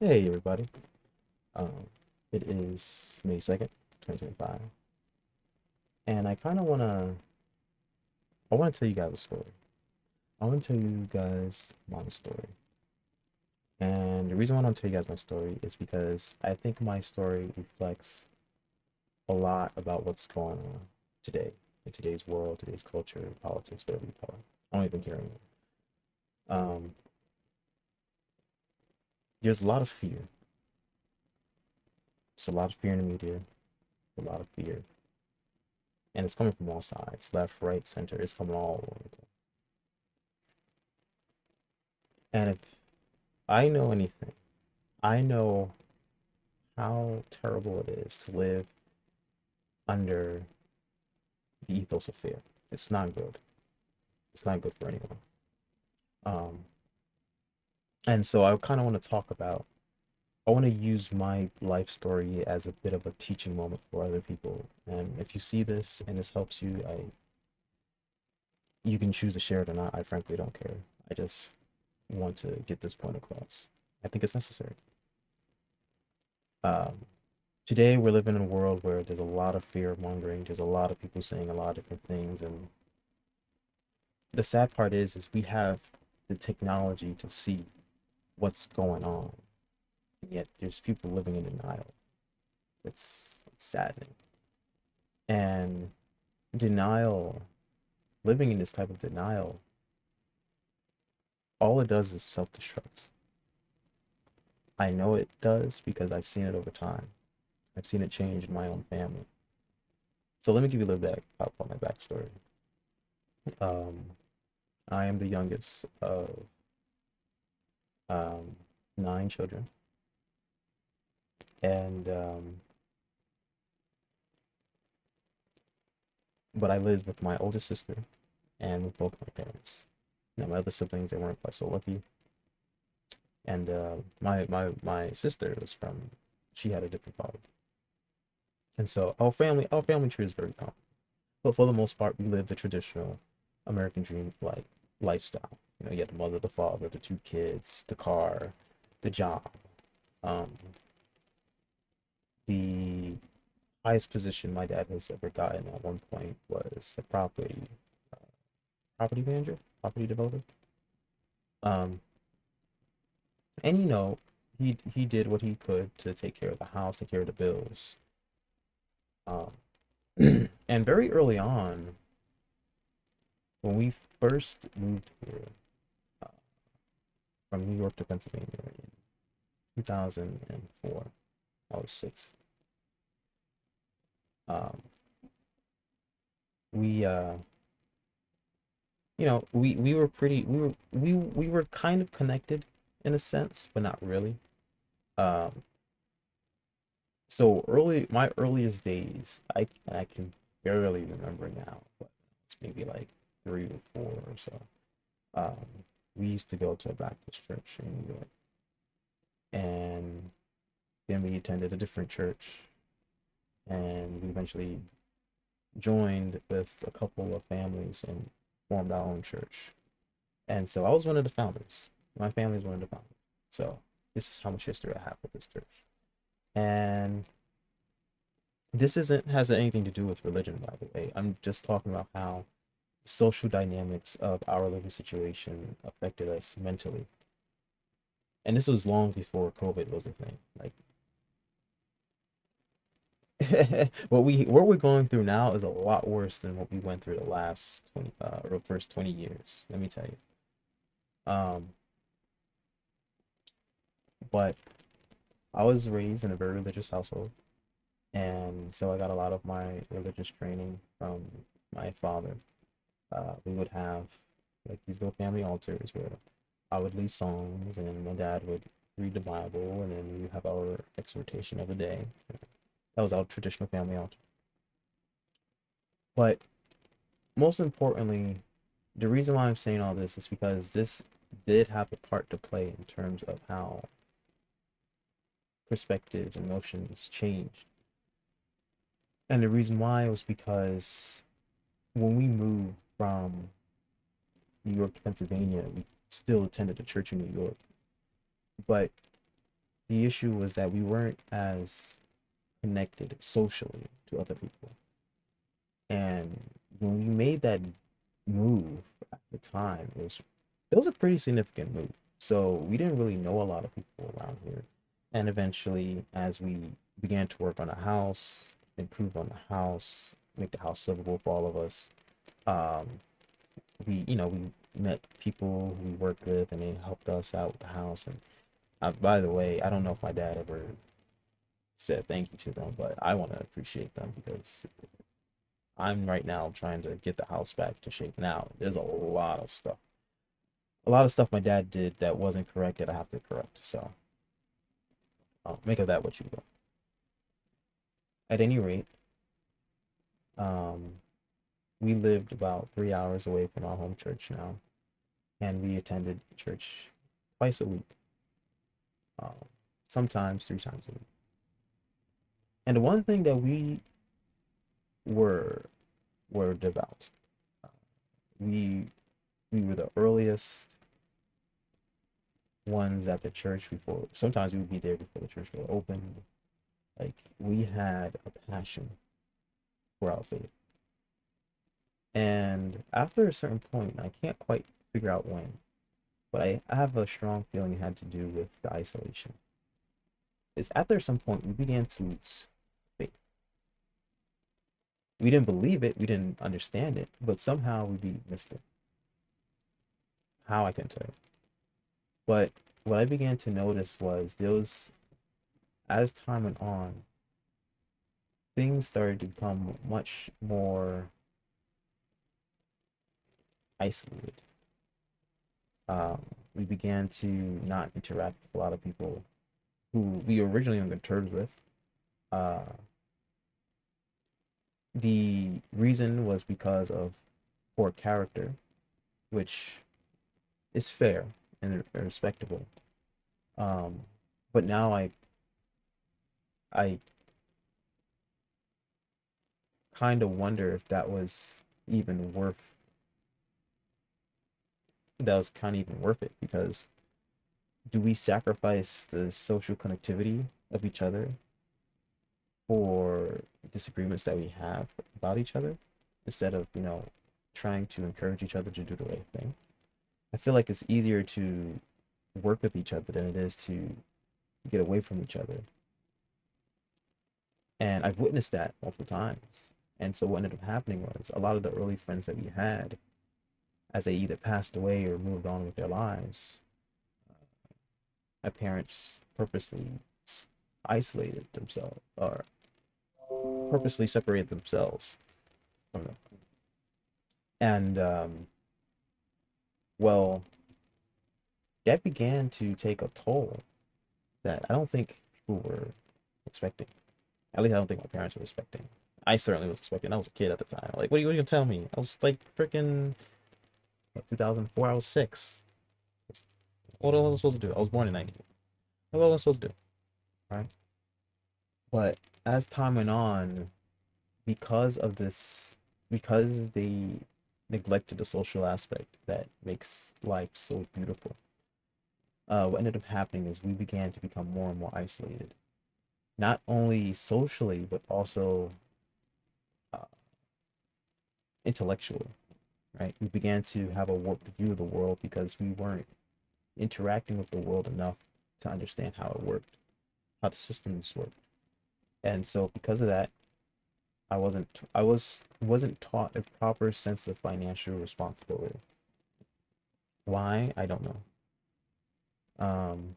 Hey everybody. Um, it is May 2nd, 2025, and I wanna tell you guys a story. I wanna tell you guys my story. And the reason why I want to tell you guys my story is because I think my story reflects a lot about what's going on today, in today's world, today's culture, politics, whatever you call it. I don't even care anymore. Um, there's a lot of fear. There's a lot of fear in the media, a lot of fear. And it's coming from all sides, left, right, center. It's coming all over. And if I know anything, I know how terrible it is to live under the ethos of fear. It's not good. It's not good for anyone. Um, and so I kind of want to talk about, I want to use my life story as a bit of a teaching moment for other people. And if you see this and this helps you, you can choose to share it or not. I frankly don't care. I just want to get this point across. I think it's necessary. Um, Today we're living in a world where there's a lot of fear mongering. There's a lot of people saying a lot of different things, and the sad part is we have the technology to see what's going on, and yet there's people living in denial. It's saddening. And denial, living in this type of denial, all it does is self-destruct. I know it does because I've seen it over time. I've seen it change in my own family. So let me give you a little bit about my backstory. Um, I am the youngest of um, 9 children, and but I lived with my oldest sister and with both my parents. Now my other siblings, they weren't quite so lucky, and my sister was from, she had a different father, and so our family tree is very common. But for the most part, we lived the traditional American dream like lifestyle. You know, you had the mother, the father, the 2 kids, the car, the job. Um, the highest position my dad has ever gotten at one point was a uh, property manager, property developer. Um, and he did what he could to take care of the house, take care of the bills. Um, and very early on, when we first moved here uh, from New York to Pennsylvania in 2004, I was 6. Um, we we were pretty we were kind of connected in a sense, but not really. Um, So my earliest days, I can barely remember now, but it's maybe like 3 or 4 or so. Um, we used to go to a Baptist church in New York, and then we attended a different church, and we eventually joined with a couple of families and formed our own church. And so I was one of the founders. My family is one of the founders. So this is how much history I have with this church. And this isn't has anything to do with religion, by the way. I'm just talking about how the social dynamics of our living situation affected us mentally. And this was long before COVID was a thing. Like what we're going through now is a lot worse than what we went through the last 20 or first 20 years, let me tell you. Um, but I was raised in a very religious household, and so I got a lot of my religious training from my father. We would have like these little family altars where I would lead songs and my dad would read the Bible, and then we have our exhortation of the day. That was our traditional family altar. But most importantly, the reason why I'm saying all this is because this did have a part to play in terms of how perspectives, emotions changed. And the reason why was because when we moved from New York to Pennsylvania, we still attended a church in New York. But the issue was that we weren't as connected socially to other people. And when we made that move at the time, it was a pretty significant move. So we didn't really know a lot of people around here. And eventually, as we began to work on a house, improve on the house, make the house livable for all of us, um, we met people who we worked with, and they helped us out with the house. And by the way, I don't know if my dad ever said thank you to them, but I want to appreciate them because I'm right now trying to get the house back to shape now. There's a lot of stuff my dad did that wasn't correct that I have to correct. So make of that what you will. At any rate, um, we lived about 3 hours away from our home church now, and we attended church twice a week, um, sometimes 3 times a week. And the one thing that we were were devout. Uh, we we were the earliest ones at the church before. Sometimes we would be there before the church door opened. Like we had a passion for our faith. And after a certain point, I can't quite figure out when, but I have a strong feeling it had to do with the isolation. Is after some point we began to lose faith. We didn't believe it, we didn't understand it, but somehow we missed it. How I can tell you. But what I began to notice was there was, as time went on, things started to become much more isolated. Um, we began to not interact with a lot of people who we originally on good terms with. Uh, the reason was because of poor character, which is fair and respectable. Um, but now I kind of wonder if even worth that was kind of even worth it because do we sacrifice the social connectivity of each other for disagreements that we have about each other instead of, trying to encourage each other to do the right thing? I feel like it's easier to work with each other than it is to get away from each other. And I've witnessed that multiple times. And so what ended up happening was a lot of the early friends that we had, as they either passed away or moved on with their lives, my parents purposely isolated themselves or purposely separated themselves from them. And well, that began to take a toll that I don't think people were expecting. At least I don't think my parents were expecting. I certainly was expecting. I was a kid at the time. Like, what are you gonna tell me? I was like freaking 2004. I was 6. What was I supposed to do? I was born in '90. What was I supposed to do? Right? But as time went on, because of this, because they neglected the social aspect that makes life so beautiful, what ended up happening is we began to become more and more isolated, not only socially but also uh, intellectually. Right? We began to have a warped view of the world because we weren't interacting with the world enough to understand how it worked, how the systems worked. And so because of that, I wasn't taught a proper sense of financial responsibility. Why? I don't know. Um,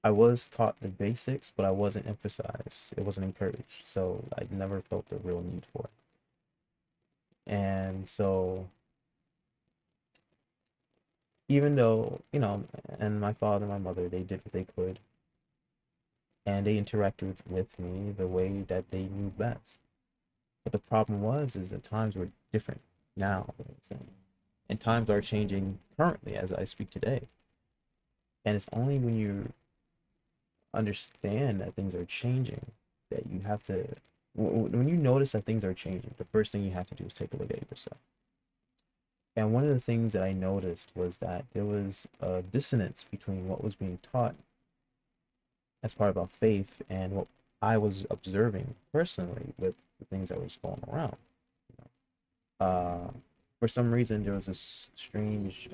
I was taught the basics, but I wasn't emphasized. It wasn't encouraged. So I never felt the real need for it. And so even though, and my father and my mother, they did what they could and they interacted with me the way that they knew best. But the problem is that times were different now than it's then. And times are changing currently as I speak today. And it's only when you understand that things are changing that you have to, when you notice that things are changing, the first thing you have to do is take a look at yourself. And one of the things that I noticed was that there was a dissonance between what was being taught as part of our faith and what I was observing personally with the things that was going around. Uh, for some reason, there was this strange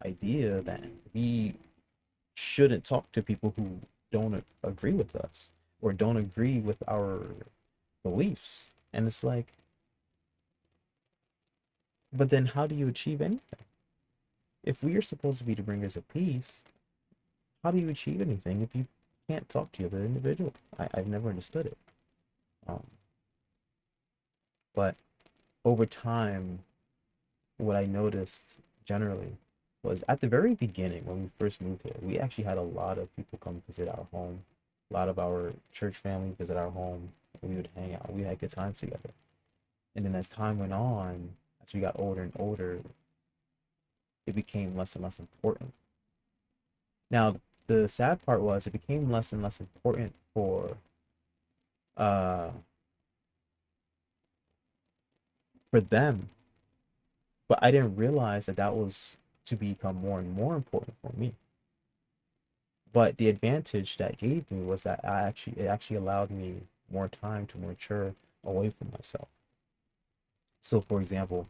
idea that we shouldn't talk to people who don't agree with us or don't agree with our beliefs. And it's like, but then how do you achieve anything? If we are supposed to be the bringers of peace, how do you achieve anything if you can't talk to the other individual? I've never understood it. Um, but over time, what I noticed generally was at the very beginning when we first moved here, we actually had a lot of people come visit our home. A lot of our church family visit our home. And we would hang out. We had good times together. And then as time went on, as we got older and older, it became less and less important. Now, the sad part was it became less and less important uh for them, but I didn't realize that that was to become more and more important for me. But the advantage that gave me was that it actually allowed me more time to mature away from myself. So for example,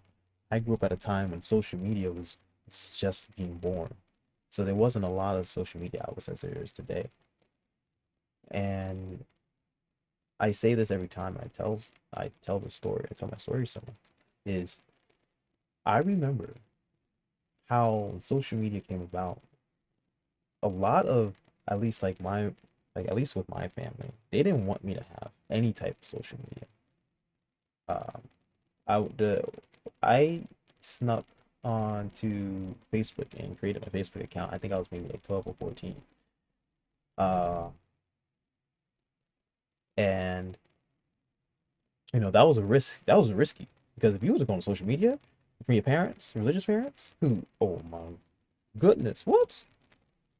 I grew up at a time when social media was just being born. So there wasn't a lot of social media outlets as there is today. And I say this every time I tell the story, I tell my story to someone, is I remember how social media came about. A lot of, at least like my, like at least with my family, they didn't want me to have any type of social media. Um, the I snuck onto Facebook and created a Facebook account. I think I was maybe like 12 or 14. Uh, and that was a risk. That was risky because if you was going to social media from your parents, religious parents, who, oh my goodness, what?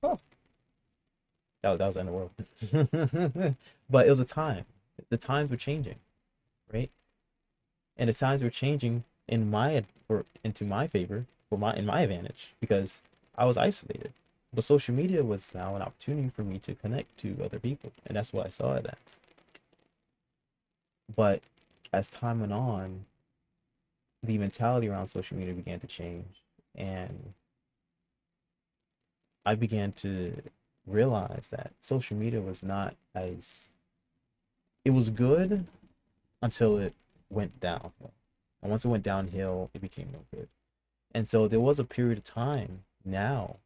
Oh, that was the end of the world. But it was a time. The times were changing, right? And the times were changing into my favor for my in my advantage because I was isolated. But social media was now an opportunity for me to connect to other people, and that's what I saw it as. But as time went on, the mentality around social media began to change, and I began to realize that social media was not as it was good until it went downhill. And once it went downhill, it became no good. And so there was a period of time now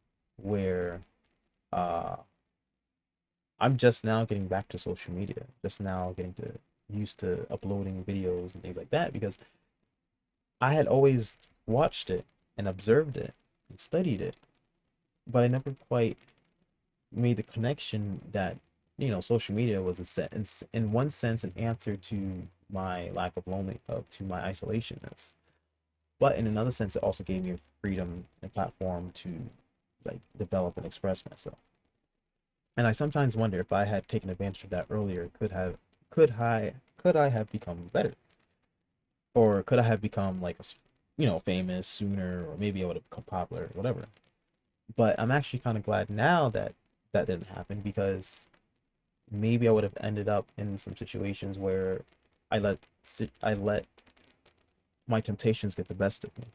where uh, I'm just now getting back to social media, just now getting to used to uploading videos and things like that because I had always watched it and observed it and studied it, but I never quite made the connection that social media was a set in one sense an answer to my lack of lonely to my isolationness, but in another sense it also gave me a freedom and platform to like develop and express myself. And I sometimes wonder if I had taken advantage of that earlier, could I have become better? Or could I have become like famous sooner, or maybe I would have become popular, or whatever. But I'm actually kind of glad now that that didn't happen because maybe I would have ended up in some situations where I let my temptations get the best of me.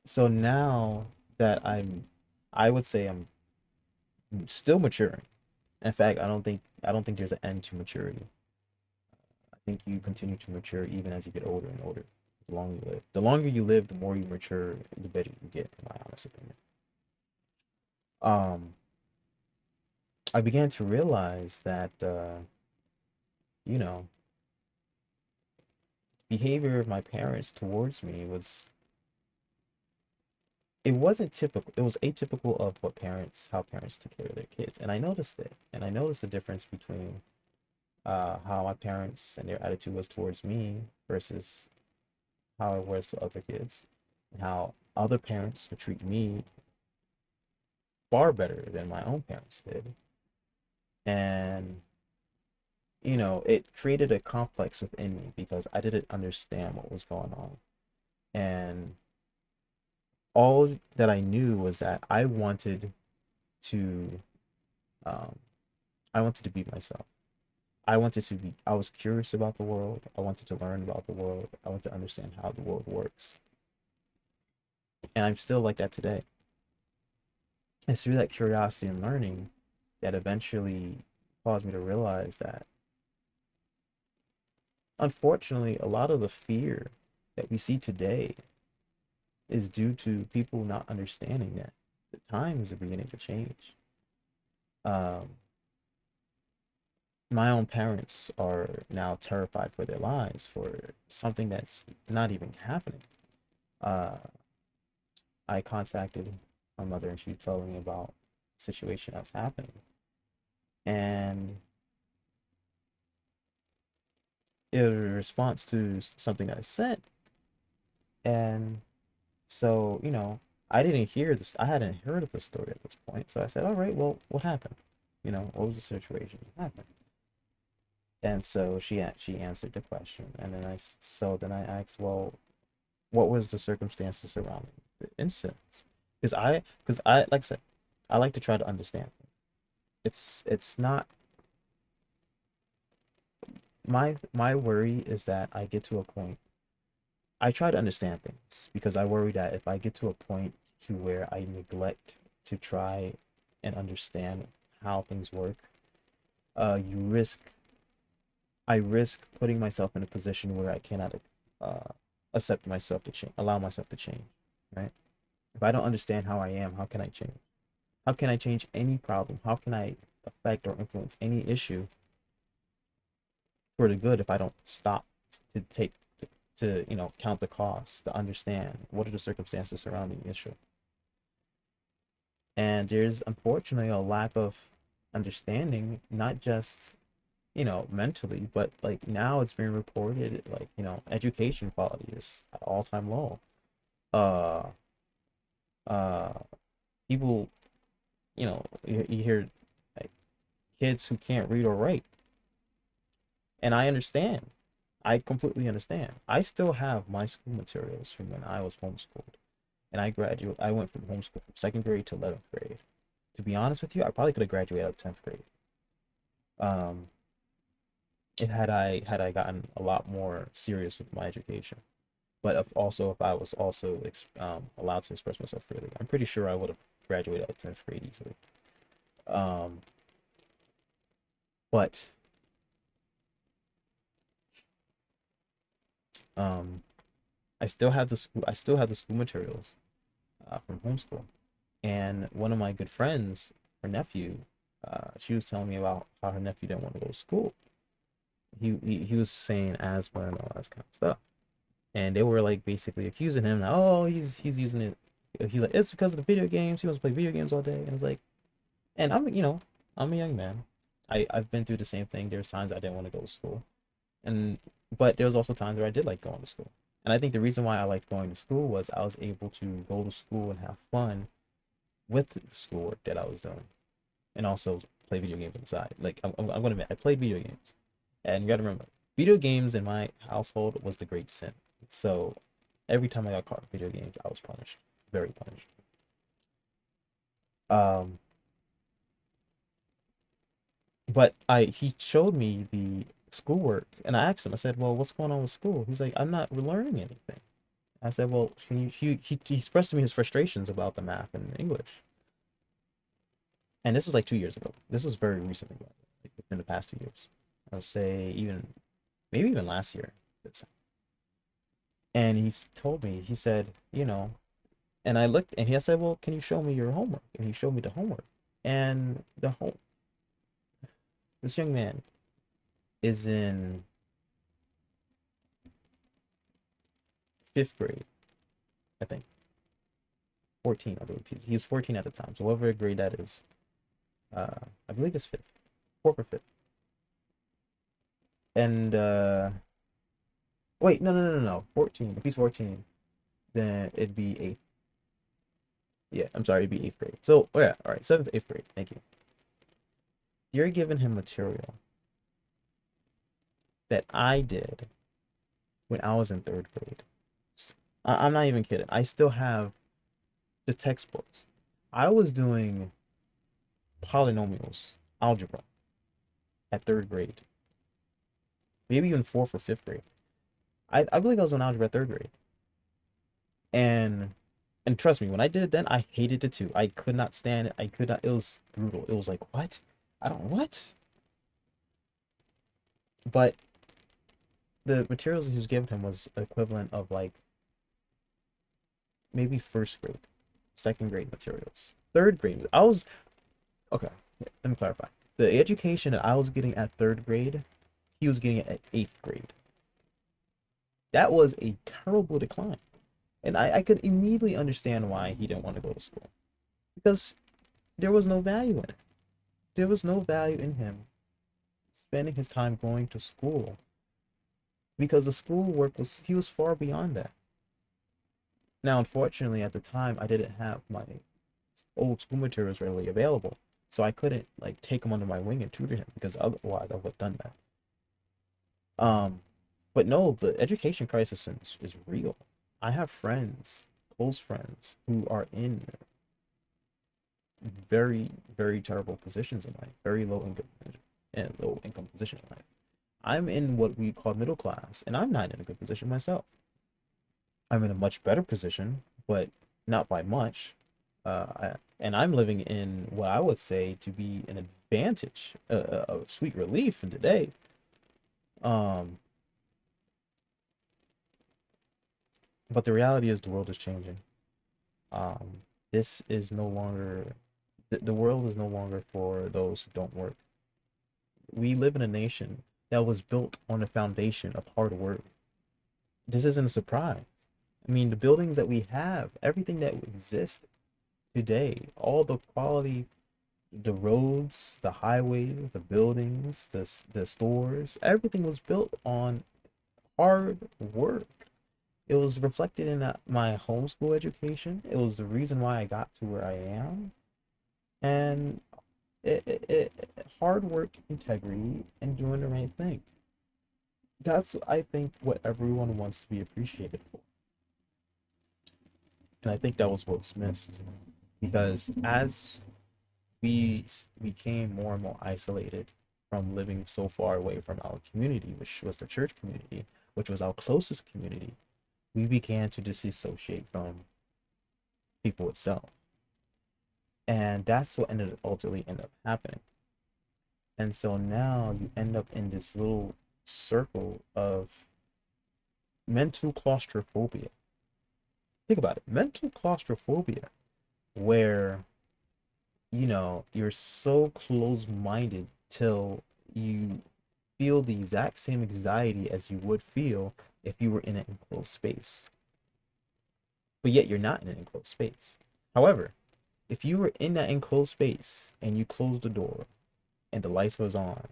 So now that I would say I'm still maturing. In fact, I don't think there's an end to maturity. I think you continue to mature even as you get older and older. The longer you live, the more you mature, the better you get, in my honest opinion. Um, I began to realize that you know, behavior of my parents towards me was it wasn't typical. It was atypical of how parents took care of their kids, and I noticed it. And I noticed the difference between how my parents and their attitude was towards me versus how it was to other kids, and how other parents would treat me far better than my own parents did. And, it created a complex within me because I didn't understand what was going on. And all that I knew was that I wanted to um, I wanted to be myself. I was curious about the world. I wanted to learn about the world. I wanted to understand how the world works. And I'm still like that today. It's through that curiosity and learning that eventually caused me to realize that, unfortunately, a lot of the fear that we see today is due to people not understanding that the times are beginning to change. Um, my own parents are now terrified for their lives for something that's not even happening. Uh, I contacted my mother and she told me about the situation that's happening. And it was a response to something that I said. And so, I didn't hear this. I hadn't heard of the story at this point. So I said, all right, well, what happened? What was the situation? What happened? And so she answered the question. And then then I asked, well, what was the circumstances surrounding the incidents? Because I, like I said, I like to try to understand things. It's not my worry is that I get to a point. I try to understand things because I worry that if I get to a point to where I neglect to try and understand how things work, you risk I risk putting myself in a position where I cannot uh, accept myself to change, allow myself to change, right? If I don't understand how I am, how can I change? How can I change any problem? How can I affect or influence any issue for the good if I don't stop to take count the costs, to understand what are the circumstances surrounding the issue? And there's unfortunately a lack of understanding, not just mentally, but like now it's being reported like, education quality is at all-time low. Uh, uh, People, you hear like kids who can't read or write, and I understand. I completely understand. I still have my school materials from when I was homeschooled, and I went from homeschool from second grade to 11th grade. To be honest with you, I probably could have graduated out of 10th grade. Um, if had I gotten a lot more serious with my education. But if I was also allowed to express myself freely, I'm pretty sure I would have graduated at 10th grade easily. Um, but um, I still have the school materials from homeschool. And one of my good friends, her nephew, she was telling me about how her nephew didn't want to go to school. He was saying asthma and all that kind of stuff. And they were like basically accusing him that, oh, he's using it. He's like, it's because of the video games. He wants to play video games all day. And it's like, and I'm a young man. I've been through the same thing. There's times I didn't want to go to school, and but there was also times where I did like going to school. And I think the reason why I liked going to school was I was able to go to school and have fun with the schoolwork that I was doing, and also play video games inside. Like I'm gonna admit, I played video games, and you gotta remember, video games in my household was the great sin. So every time I got caught in video games, I was punished, very punished. Um, but I he showed me the schoolwork, and I asked him. I said, "Well, what's going on with school?" He's like, "I'm not learning anything." I said, "Well, can you?" He expressed to me his frustrations about the math and English, and this was like 2 years ago. This was very recently, like within the past 2 years. I would say even maybe even last year. And told me, he said, and I looked, and he said, "Well, can you show me your homework?" And he showed me the homework, and this young man is in fifth grade, I think. 14, I believe. He was 14 at the time. So whatever grade that is, I believe it's fifth, fourth or fifth. And wait, no. 14. If he's 14, then it'd be eighth. Yeah, I'm sorry, it'd be eighth grade. So oh yeah, all right, seventh, eighth grade. Thank you. You're giving him material that I did when I was in third grade. I'm not even kidding. I still have the textbooks. I was doing polynomials, algebra at third grade, maybe even fourth or fifth grade. I believe I was on algebra at third grade. And and trust me, when I did it then, I hated it too. I could not stand it. I could not. It was brutal. It was like, what? I don't what? But the materials he was giving him was equivalent of like maybe first grade, second grade materials. Third grade, I was okay. Let me clarify. The education that I was getting at third grade, he was getting it at eighth grade. That was a terrible decline. And I could immediately understand why he didn't want to go to school. Because there was no value in it. There was no value in him spending his time going to school. Because the schoolwork was, he was far beyond that. Now, unfortunately, at the time, I didn't have my old school materials readily available. So I couldn't like take him under my wing and tutor him because otherwise I would have done that. But no, the education crisis is real. I have friends, close friends, who are in very, very terrible positions in life, very low income and low income position in life. I'm in what we call middle class, and I'm not in a good position myself. I'm in a much better position, but not by much. And I'm living in what I would say to be an advantage, a sweet relief in today. Um, but the reality is the world is changing. Um, this is no longer, the world is no longer for those who don't work. We live in a nation that was built on a foundation of hard work. This isn't a surprise. I mean, the buildings that we have, everything that exists today, all the quality, the roads, the highways, the buildings, the stores, everything was built on hard work. It was reflected in my homeschool education. It was the reason why I got to where I am. And hard work, integrity, and doing the right thing. That's, I think, what everyone wants to be appreciated for. And I think that was what's missed. Because as we became more and more isolated from living so far away from our community, which was the church community, which was our closest community, we began to disassociate from people itself. And that's what ultimately ended up happening. And so now you end up in this little circle of mental claustrophobia. Think about it, mental claustrophobia, where you're so close-minded till you feel the exact same anxiety as you would feel if you were in an enclosed space. But yet you're not in an enclosed space. However, if you were in that enclosed space and you closed the door and the lights was on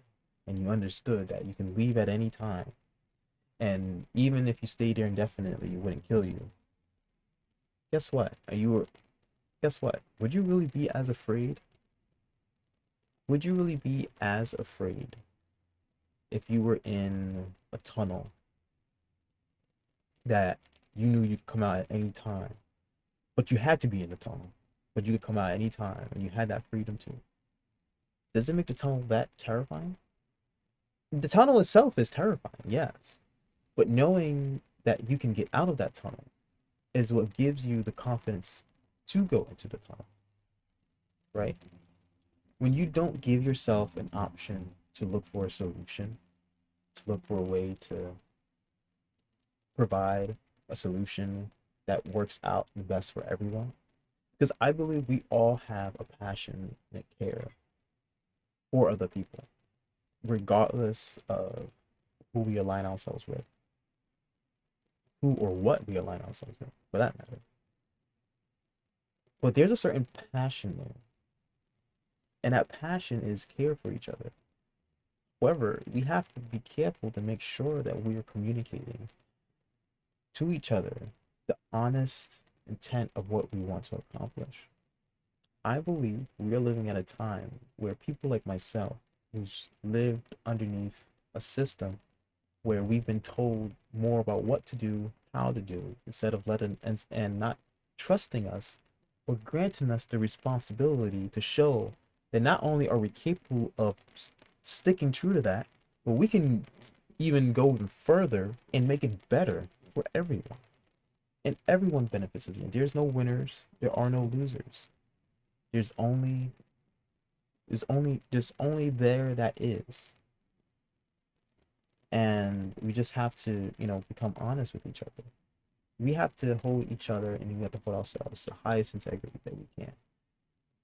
and you understood that you can leave at any time, and even if you stayed there indefinitely, it wouldn't kill you. Guess what? Guess what? Would you really be as afraid? Would you really be as afraid if you were in a tunnel that you knew you'd come out at any time, but you had to be in the tunnel, but you could come out at any time and you had that freedom to? Does it make the tunnel that terrifying? The tunnel itself is terrifying, yes, but knowing that you can get out of that tunnel is what gives you the confidence to go into the tunnel, right? When you don't give yourself an option to look for a solution, to look for a way to provide a solution that works out the best for everyone, because I believe we all have a passion and care for other people, regardless of who we align ourselves with, who or what we align ourselves with, for that matter. But there's a certain passion there, and that passion is care for each other. However, we have to be careful to make sure that we are communicating to each other the honest intent of what we want to accomplish. I believe we are living at a time where people like myself, who's lived underneath a system where we've been told more about what to do, how to do, instead of letting and not trusting us or granting us the responsibility to show then not only are we capable of sticking true to that, but we can even go even further and make it better for everyone. And everyone benefits at the end. There's no winners, there are no losers. There's only there's only there that is. And we just have to, become honest with each other. We have to hold each other and we have to hold ourselves to the highest integrity that we can.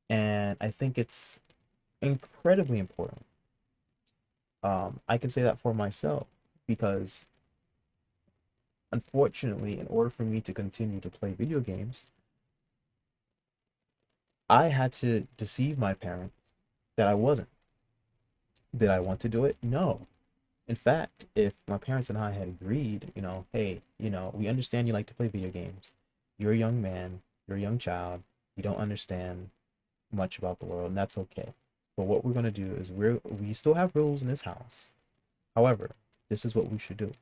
And I think it's incredibly important. I can say that for myself because unfortunately, in order for me to continue to play video games, I had to deceive my parents that I wasn't. Did I want to do it? No. In fact, if my parents and I had agreed, hey, we understand you like to play video games. You're a young man, you're a young child, you don't understand much about the world, and that's okay. But what we're gonna do is we still have rules in this house. However, this is what we should do.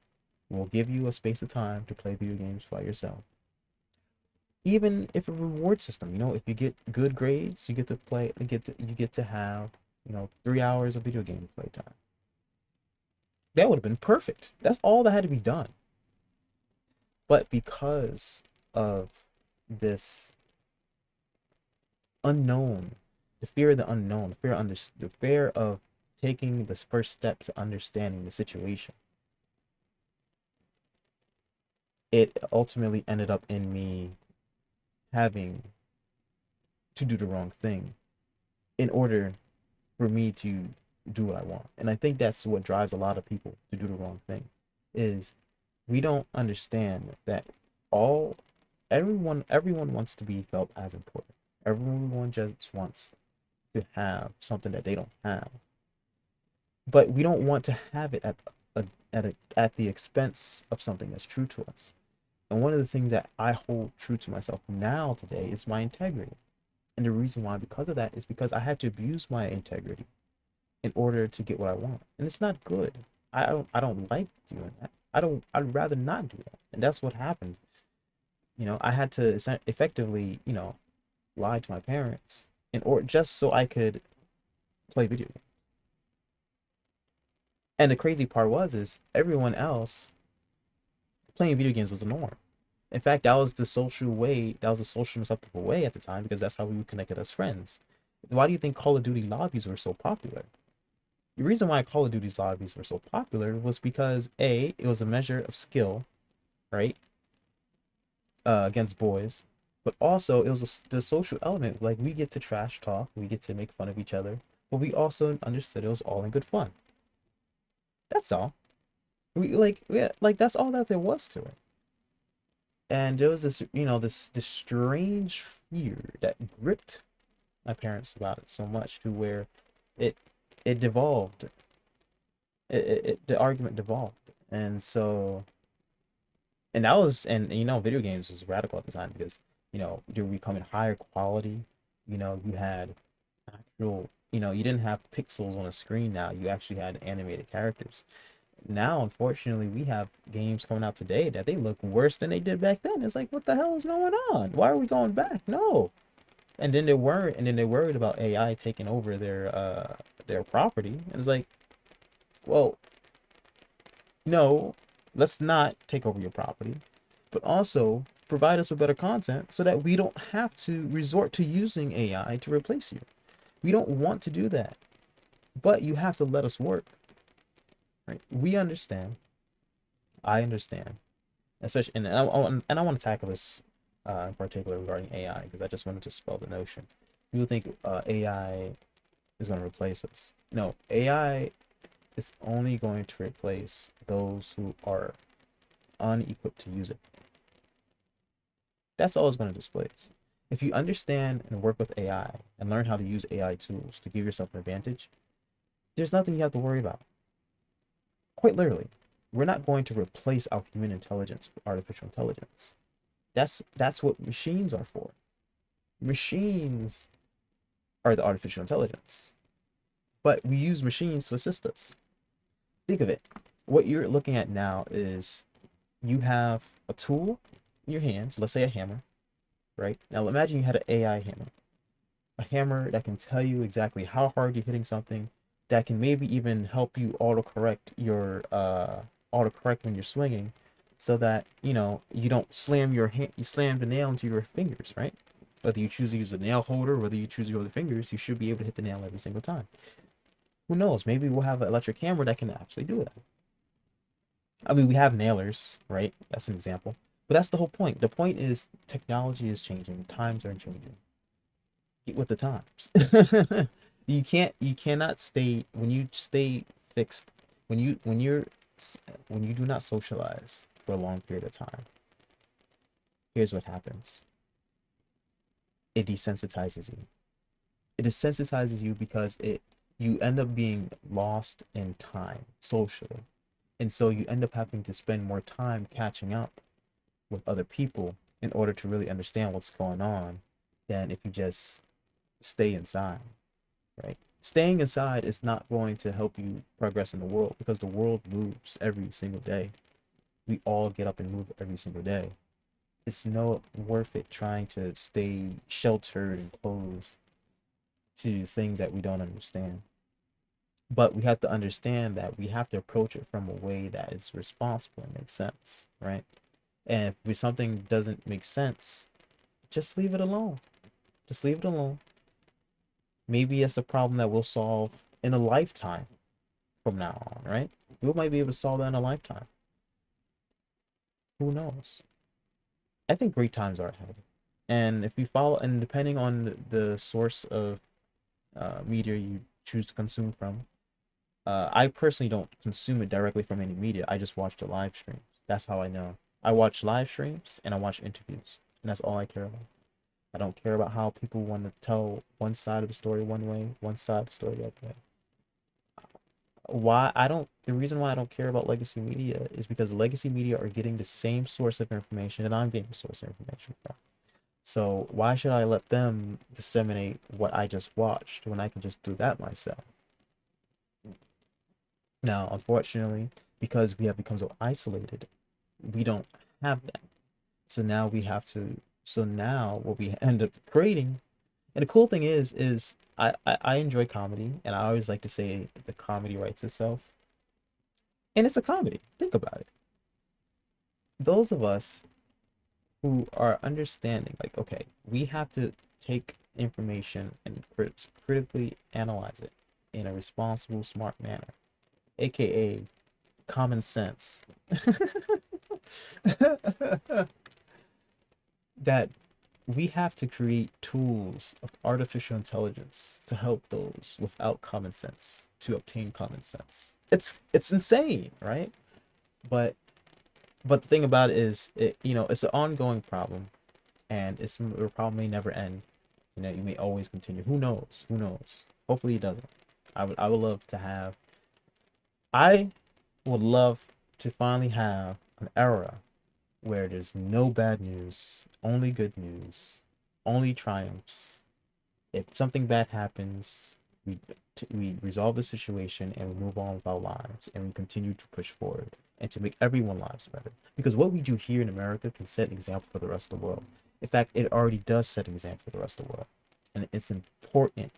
We'll give you a space of time to play video games by yourself. Even if a reward system, if you get good grades, you get to play, you get to have, 3 hours of video game playtime. That would have been perfect. That's all that had to be done. But because of this unknown, the fear of the unknown, the fear of taking this first step to understanding the situation, it ultimately ended up in me having to do the wrong thing in order for me to do what I want. And I think that's what drives a lot of people to do the wrong thing is we don't understand that all everyone wants to be felt as important. Everyone just wants to have something that they don't have. But we don't want to have it at the expense of something that's true to us. And one of the things that I hold true to myself now today is my integrity. And the reason why, because of that, is because I had to abuse my integrity in order to get what I want. And it's not good. I don't like doing that. I'd rather not do that. And that's what happened. I had to effectively, lie to my parents in order just so I could play video games. And the crazy part is everyone else playing video games was the norm. In fact, that was the social acceptable way at the time because that's how we connected as friends. Why do you think Call of Duty lobbies were so popular? The reason why Call of Duty's lobbies were so popular was because A, it was a measure of skill, right? Against boys, but also it was the social element. Like we get to trash talk, we get to make fun of each other, but we also understood it was all in good fun. That's all. Like that's all that there was to it. And there was this strange fear that gripped my parents about it so much to where it it devolved. The argument devolved, and so and that was and video games was radical at the time because they were becoming higher quality. You had actual, you didn't have pixels on a screen. Now you actually had animated characters. Now unfortunately we have games coming out today that they look worse than they did back then. It's like, what the hell is going on? Why are we going back? No. And then they're worried about AI taking over their property. And it's like, well, no, let's not take over your property, but also provide us with better content so that we don't have to resort to using AI to replace you. We don't want to do that, but you have to let us work, right? We understand. I understand, especially, and I want to tackle this in particular regarding AI because I just wanted to spell the notion. People think AI is going to replace us. No, AI is only going to replace those who are unequipped to use it. That's all it's going to displace. If you understand and work with AI and learn how to use AI tools to give yourself an advantage, there's nothing you have to worry about. Quite literally, we're not going to replace our human intelligence with artificial intelligence. That's what machines are for. Machines are the artificial intelligence. But we use machines to assist us. Think of it. What you're looking at now is you have a tool in your hands, let's say a hammer, right? Now imagine you had an AI hammer. A hammer that can tell you exactly how hard you're hitting something, that can maybe even help you autocorrect when you're swinging, so that you don't you slam the nail into your fingers, right? Whether you choose to use a nail holder, whether you choose to use your fingers, you should be able to hit the nail every single time. Who knows? Maybe we'll have an electric hammer that can actually do that. I mean, we have nailers, right? That's an example. But that's the whole point. The point is technology is changing, times are changing. Get with the times. You cannot stay when you stay fixed, when you when you're when you do not socialize for a long period of time. Here's what happens. It desensitizes you. It desensitizes you because it you end up being lost in time socially. And so you end up having to spend more time catching up with other people in order to really understand what's going on than if you just stay inside, right? Staying inside is not going to help you progress in the world because the world moves every single day. We all get up and move every single day. It's no worth it trying to stay sheltered and closed to things that we don't understand. But we have to understand that we have to approach it from a way that is responsible and makes sense, right? And if something doesn't make sense, just leave it alone. Just leave it alone. Maybe it's a problem that we'll solve in a lifetime from now on, right? We might be able to solve that in a lifetime. Who knows? I think great times are ahead. And if you follow, and depending on the source of media you choose to consume from, I personally don't consume it directly from any media. I just watch the live streams. That's how I know. I watch live streams and I watch interviews, and that's all I care about. I don't care about how people want to tell one side of the story one way, one side of the story the other way. The reason why I don't care about legacy media is because legacy media are getting the same source of information that I'm getting the source of information from. So why should I let them disseminate what I just watched when I can just do that myself? Now, unfortunately, because we have become so isolated, we don't have that. So now we have to, so now what we end up creating, and the cool thing is I enjoy comedy, and I always like to say the comedy writes itself. And it's a comedy. Think about it. Those of us who are understanding, like, okay, we have to take information and critically analyze it in a responsible, smart manner, aka common sense. That we have to create tools of artificial intelligence to help those without common sense to obtain common sense. It's insane, right? But but the thing about it is, it's an ongoing problem, and the problem may never end. You may always continue. Who knows? Who knows? Hopefully it doesn't. I would love to finally have an era where there's no bad news, only good news, only triumphs. If something bad happens, we we resolve the situation and we move on with our lives and we continue to push forward and to make everyone's lives better. Because what we do here in America can set an example for the rest of the world. In fact, it already does set an example for the rest of the world, and it's important.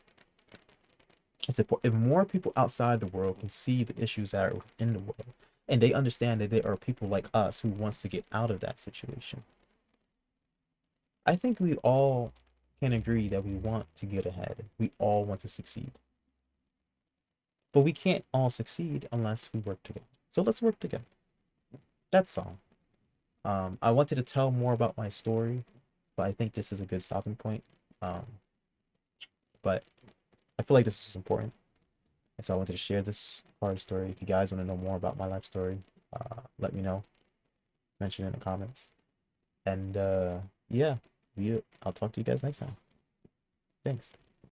It's important if more people outside the world can see the issues that are within the world, and they understand that there are people like us who wants to get out of that situation. I think we all can agree that we want to get ahead. We all want to succeed. But we can't all succeed unless we work together. So let's work together. That's all. I wanted to tell more about my story, but I think this is a good stopping point. Um, but I feel like this is important. And so I wanted to share this part of the story. If you guys want to know more about my life story, let me know. Mention it in the comments. And yeah, I'll talk to you guys next time. Thanks.